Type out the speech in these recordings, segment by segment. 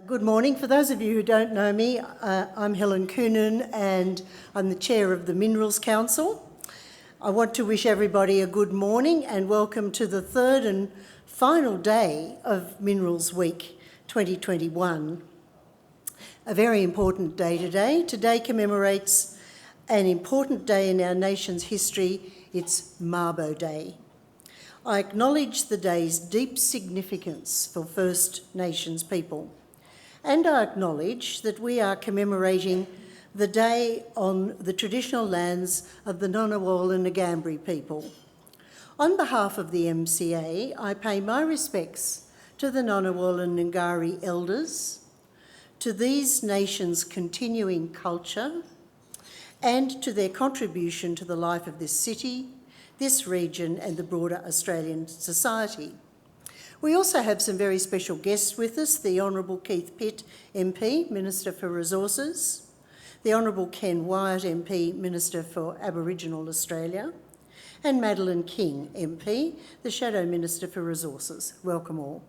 Good morning. For those of you who don't know me, I'm Helen Coonan and I'm the Chair of the Minerals Council. I want to wish everybody a good morning and welcome to the third and final day of Minerals Week 2021. A very important day today. Today commemorates an important day in our nation's history. It's Mabo Day. I acknowledge the day's deep significance for First Nations people. And I acknowledge that we are commemorating the day on the traditional lands of the Ngunnawal and Ngambri people. On behalf of the MCA, I pay my respects to the Ngunnawal and Ngari elders, to these nations' continuing culture, and to their contribution to the life of this city, this region, and the broader Australian society. We also have some very special guests with us, the Honourable Keith Pitt, MP, Minister for Resources, the Honourable Ken Wyatt, MP, Minister for Aboriginal Australia, and Madeleine King, MP, the Shadow Minister for Resources. Welcome all.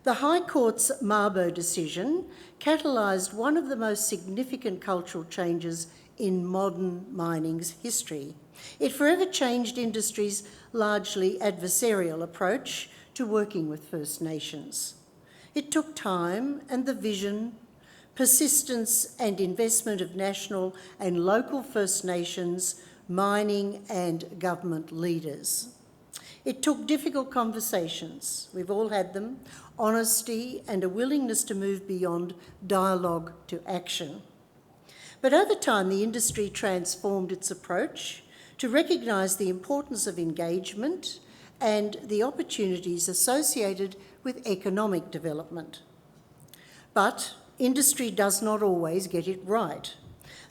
The High Court's Mabo decision catalysed one of the most significant cultural changes in modern mining's history. It forever changed industry's largely adversarial approach to working with First Nations. It took time and the vision, persistence and investment of national and local First Nations, mining and government leaders. It took difficult conversations, we've all had them, honesty and a willingness to move beyond dialogue to action. But over time, the industry transformed its approach to recognise the importance of engagement and the opportunities associated with economic development. But industry does not always get it right.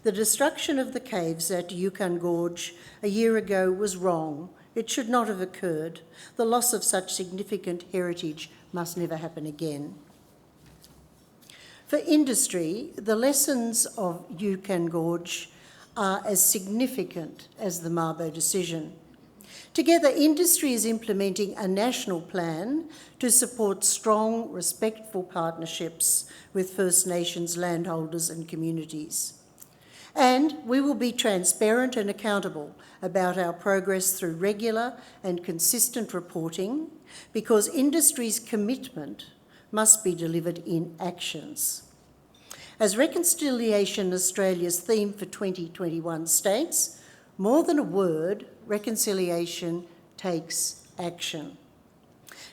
The destruction of the caves at Yukon Gorge a year ago was wrong. It should not have occurred. The loss of such significant heritage must never happen again. For industry, the lessons of Yukon Gorge are as significant as the Mabo decision. Together, industry is implementing a national plan to support strong, respectful partnerships with First Nations landholders and communities. And we will be transparent and accountable about our progress through regular and consistent reporting, because industry's commitment must be delivered in actions. As Reconciliation Australia's theme for 2021 states, more than a word, reconciliation takes action.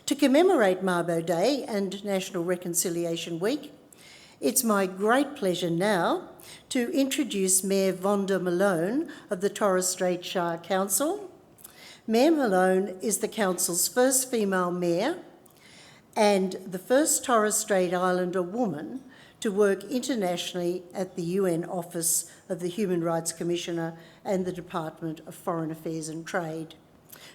To commemorate Mabo Day and National Reconciliation Week, it's my great pleasure now to introduce Mayor Vonda Malone of the Torres Strait Shire Council. Mayor Malone is the council's first female mayor and the first Torres Strait Islander woman to work internationally at the UN Office of the Human Rights Commissioner and the Department of Foreign Affairs and Trade.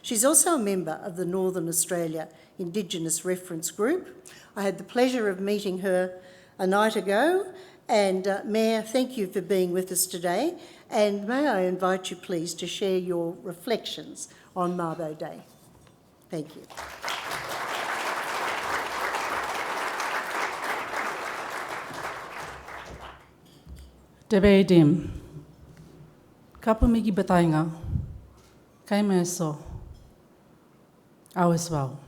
She's also a member of the Northern Australia Indigenous Reference Group. I had the pleasure of meeting her a night ago, and Mayor, thank you for being with us today, and may I invite you please to share your reflections on Mabo Day. Thank you. Debe dim, kapamigi batainga, kaimeso, as well.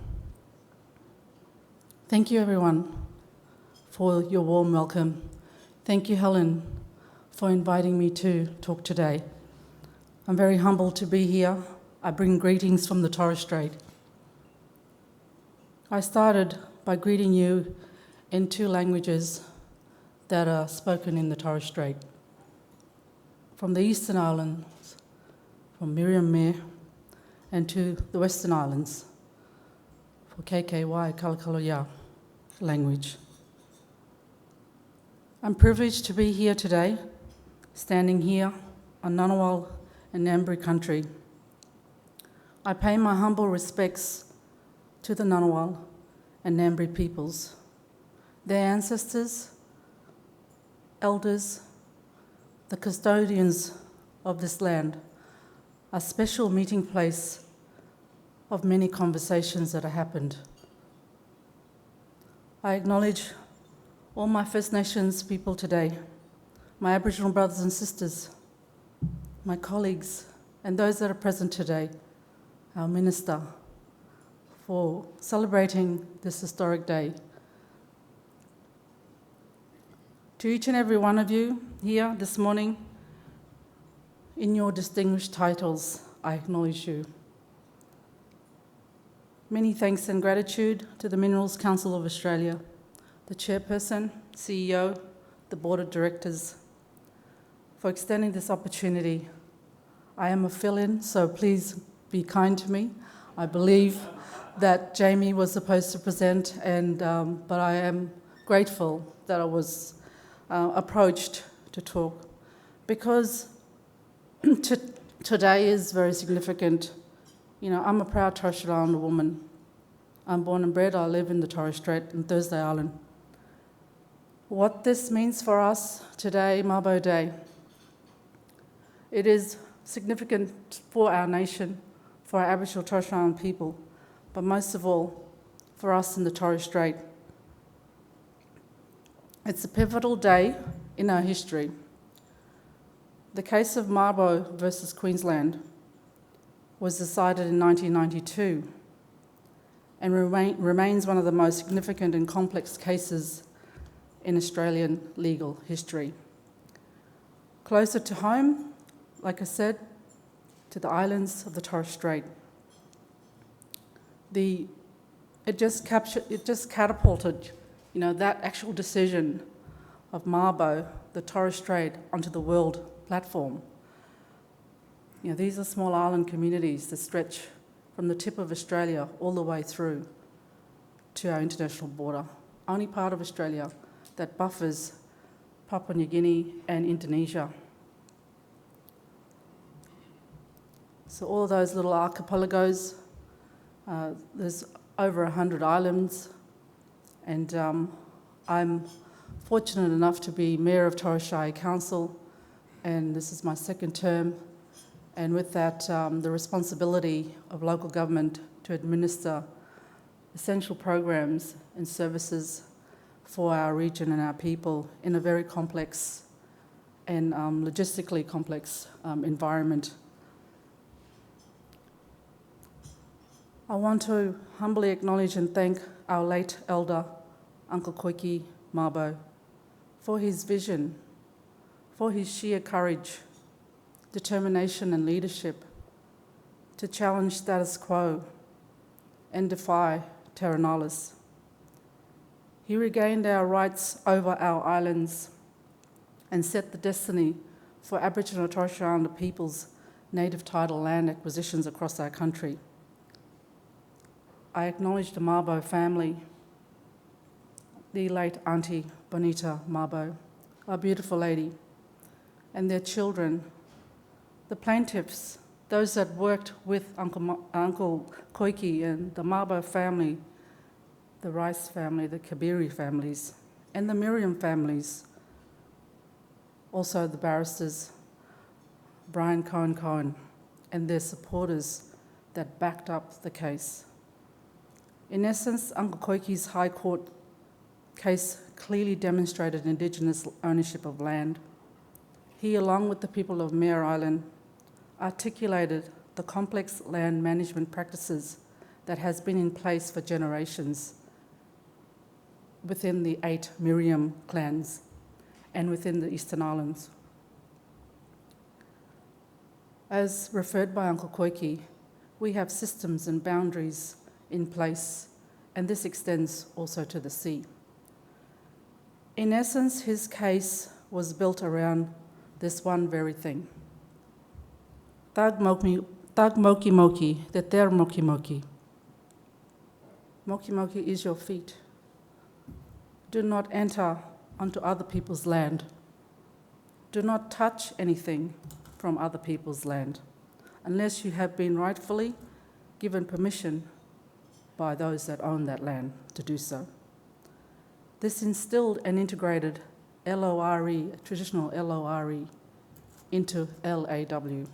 Thank you everyone for your warm welcome. Thank you Helen for inviting me to talk today. I'm very humbled to be here. I bring greetings from the Torres Strait. I started by greeting you in two languages that are spoken in the Torres Strait. From the Eastern Islands, from Miriam-Mir, and to the Western Islands, for KKY, Kalakaloya language. I'm privileged to be here today, standing here on Ngunnawal and Ngambri country. I pay my humble respects to the Ngunnawal and Ngambri peoples, their ancestors, elders, the custodians of this land, a special meeting place of many conversations that have happened. I acknowledge all my First Nations people today, my Aboriginal brothers and sisters, my colleagues, and those that are present today, our Minister, for celebrating this historic day. To each and every one of you here this morning, in your distinguished titles, I acknowledge you. Many thanks and gratitude to the Minerals Council of Australia, the Chairperson, CEO, the Board of Directors, for extending this opportunity. I am a fill-in, so please be kind to me. I believe that Jamie was supposed to present, but I am grateful that I was approached to talk, because today is very significant. You know, I'm a proud Torres Strait Islander woman. I'm born and bred. I live in the Torres Strait in Thursday Island. What this means for us today, Mabo Day, it is significant for our nation, for our Aboriginal Torres Strait Islander people, but most of all, for us in the Torres Strait. It's a pivotal day in our history. The case of Mabo versus Queensland was decided in 1992 and remains one of the most significant and complex cases in Australian legal history. Closer to home, like I said, to the islands of the Torres Strait. It just catapulted, you know, that actual decision of Mabo, the Torres Strait, onto the world platform. You know, these are small island communities that stretch from the tip of Australia all the way through to our international border. Only part of Australia that buffers Papua New Guinea and Indonesia. So all those little archipelagos, there's over 100 islands, and I'm fortunate enough to be Mayor of Torres Shire Council, and this is my second term, and with that, the responsibility of local government to administer essential programs and services for our region and our people in a very complex and logistically complex environment. I want to humbly acknowledge and thank our late elder, Uncle Koiki Mabo, for his vision, for his sheer courage, determination and leadership to challenge status quo and defy terra nullius. He regained our rights over our islands and set the destiny for Aboriginal and Torres Strait Islander people's native title land acquisitions across our country. I acknowledge the Mabo family, the late Auntie Bonita Mabo, a beautiful lady, and their children, the plaintiffs, those that worked with Uncle Koiki and the Mabo family, the Rice family, the Kabiri families, and the Miriam families, also the barristers, Brian Cohen, and their supporters that backed up the case. In essence, Uncle Koiki's High Court case clearly demonstrated Indigenous ownership of land. He, along with the people of Mare Island, articulated the complex land management practices that has been in place for generations within the 8 Miriam clans and within the Eastern Islands. As referred by Uncle Koiki, we have systems and boundaries in place, and this extends also to the sea. In essence, his case was built around this one very thing. Tag moki moki, te ter moki moki. Moki moki is your feet. Do not enter onto other people's land. Do not touch anything from other people's land unless you have been rightfully given permission by those that own that land to do so. This instilled and integrated LORE, traditional LORE, into LAW.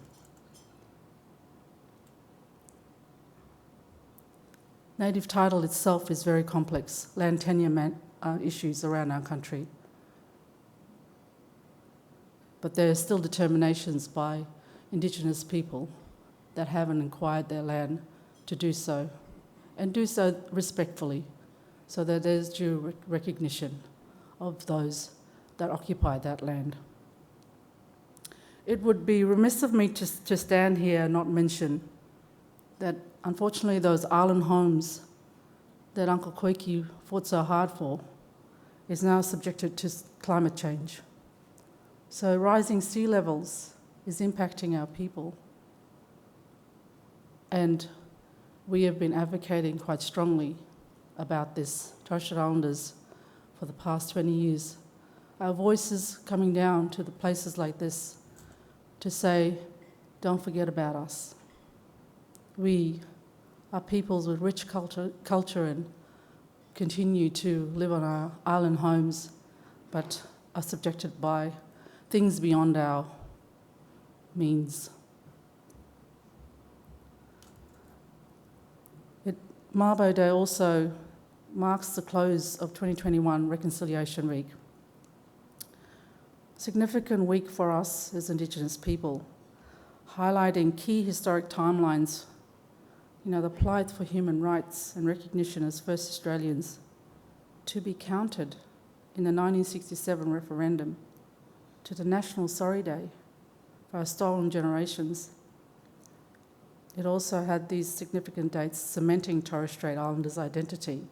Native title itself is very complex. Land tenure issues around our country. But there are still determinations by Indigenous people that haven't acquired their land to do so, and do so respectfully, so that there's due recognition of those that occupy that land. It would be remiss of me to stand here and not mention that unfortunately those island homes that Uncle Koiki fought so hard for is now subjected to climate change. So rising sea levels is impacting our people. And we have been advocating quite strongly about this, Torres Strait Islanders, for the past 20 years. Our voices coming down to the places like this to say, don't forget about us. We are peoples with rich culture and continue to live on our island homes, but are subjected by things beyond our means. Mabo Day also marks the close of 2021 Reconciliation Week. Significant week for us as Indigenous people, highlighting key historic timelines, the plight for human rights and recognition as first Australians to be counted in the 1967 referendum, to the National Sorry Day for our stolen generations. It also had these significant dates cementing Torres Strait Islanders' identity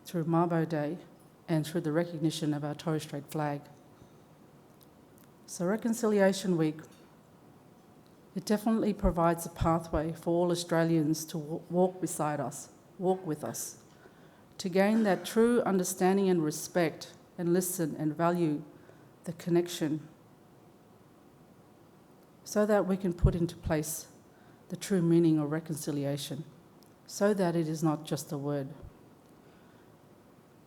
through Mabo Day and through the recognition of our Torres Strait flag. So Reconciliation Week, it definitely provides a pathway for all Australians to walk beside us, walk with us, to gain that true understanding and respect and listen and value the connection, so that we can put into place the true meaning of reconciliation, so that it is not just a word.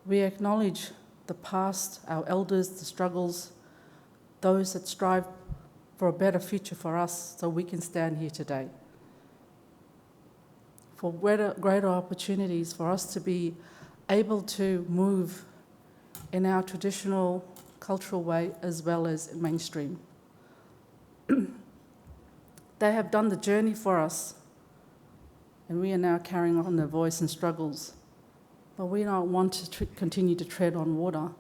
We acknowledge the past, our elders, the struggles, those that strive for a better future for us, so we can stand here today. For greater opportunities for us to be able to move in our traditional cultural way as well as mainstream. They have done the journey for us, and we are now carrying on their voice and struggles. But we don't want to continue to tread on water.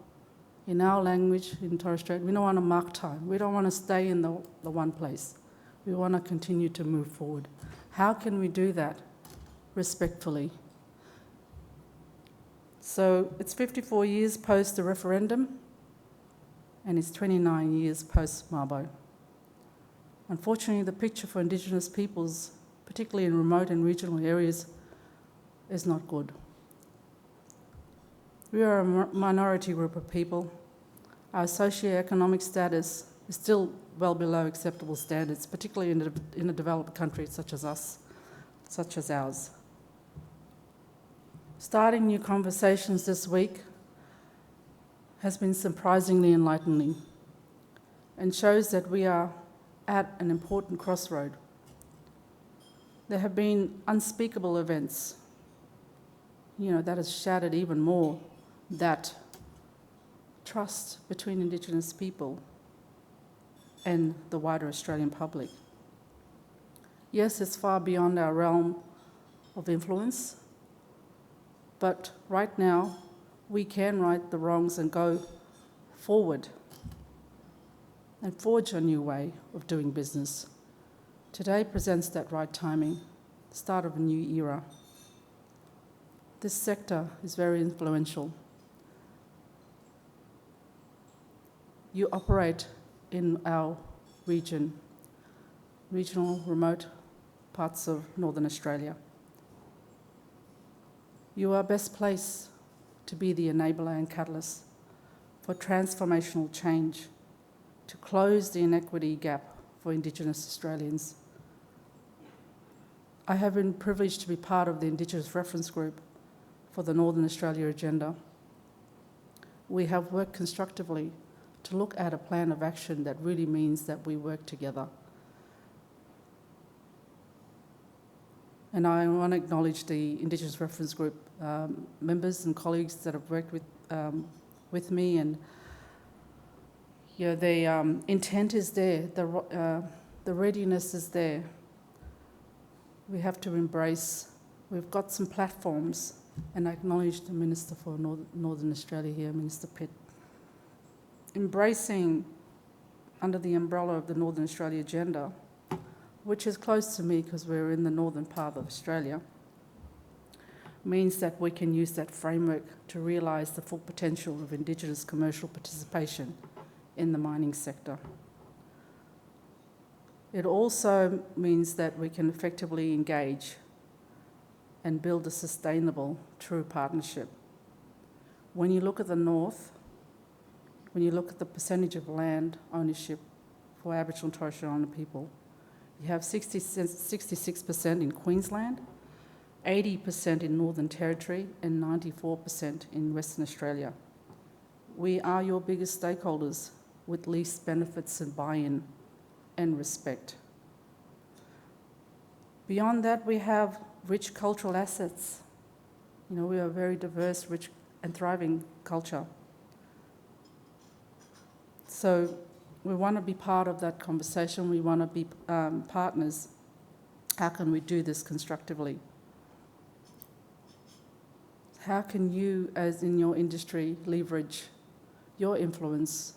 In our language, in Torres Strait, we don't want to mark time. We don't want to stay in the one place. We want to continue to move forward. How can we do that respectfully? So it's 54 years post the referendum, and it's 29 years post Mabo. Unfortunately, the picture for Indigenous peoples, particularly in remote and regional areas, is not good. We are a minority group of people. Our socio-economic status is still well below acceptable standards, particularly in a developed country such as ours. Starting new conversations this week has been surprisingly enlightening and shows that we are at an important crossroad. There have been unspeakable events, that has shattered even more that trust between Indigenous people and the wider Australian public. Yes, it's far beyond our realm of influence, but right now we can right the wrongs and go forward and forge a new way of doing business. Today presents that right timing, the start of a new era. This sector is very influential. You operate in our regional, remote parts of Northern Australia. You are best placed to be the enabler and catalyst for transformational change, to close the inequity gap for Indigenous Australians. I have been privileged to be part of the Indigenous Reference Group for the Northern Australia agenda. We have worked constructively to look at a plan of action that really means that we work together. And I want to acknowledge the Indigenous Reference Group members and colleagues that have worked with me, and the intent is there, the readiness is there. We have to embrace. We've got some platforms, and I acknowledge the Minister for Northern Australia here, Minister Pitt, embracing under the umbrella of the Northern Australia agenda, which is close to me because we're in the northern part of Australia, means that we can use that framework to realise the full potential of Indigenous commercial participation in the mining sector. It also means that we can effectively engage and build a sustainable, true partnership. When you look at the north, when you look at the percentage of land ownership for Aboriginal and Torres Strait Islander people, you have 66% in Queensland, 80% in Northern Territory, and 94% in Western Australia. We are your biggest stakeholders with least benefits and buy-in and respect. Beyond that, we have rich cultural assets. We are a very diverse, rich and thriving culture. So we want to be part of that conversation. We want to be partners. How can we do this constructively? How can you, as in your industry, leverage your influence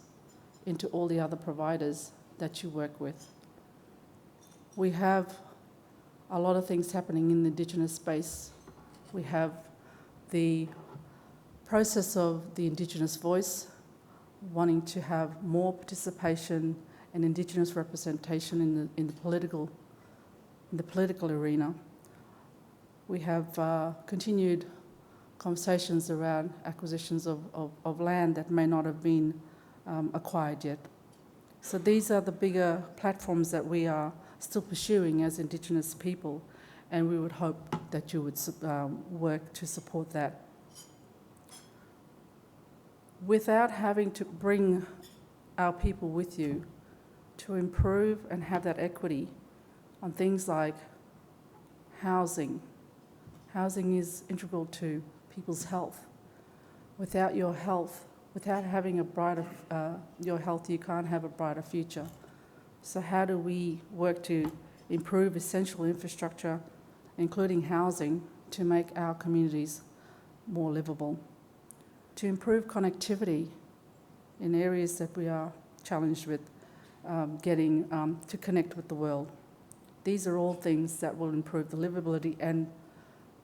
into all the other providers that you work with? We have a lot of things happening in the Indigenous space. We have the process of the Indigenous voice, wanting to have more participation and Indigenous representation in the political arena. We have continued conversations around acquisitions of land that may not have been acquired yet. So these are the bigger platforms that we are still pursuing as Indigenous people, and we would hope that you would work to support that. Without having to bring our people with you to improve and have that equity on things like housing. Housing is integral to people's health. Without your health, without having your health, you can't have a brighter future. So how do we work to improve essential infrastructure, including housing, to make our communities more livable? To improve connectivity in areas that we are challenged with getting to connect with the world. These are all things that will improve the livability and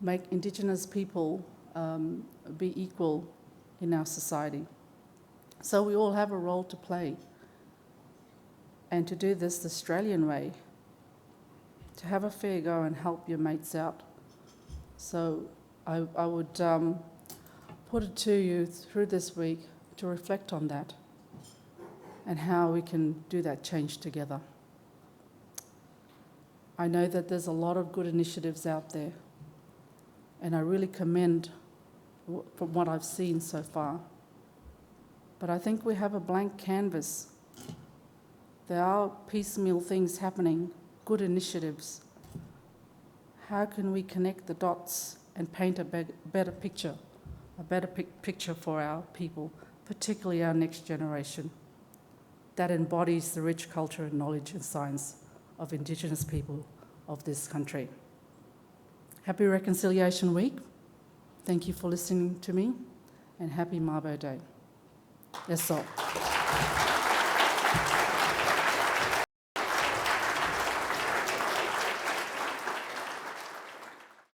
make Indigenous people be equal in our society. So we all have a role to play. And to do this the Australian way, to have a fair go and help your mates out. So I would put it to you through this week to reflect on that and how we can do that change together. I know that there's a lot of good initiatives out there, and I really commend from what I've seen so far. But I think we have a blank canvas. There are piecemeal things happening, good initiatives. How can we connect the dots and paint a better picture for our people, particularly our next generation, that embodies the rich culture and knowledge and science of Indigenous people of this country. Happy Reconciliation Week. Thank you for listening to me, and happy Mabo Day. That's all.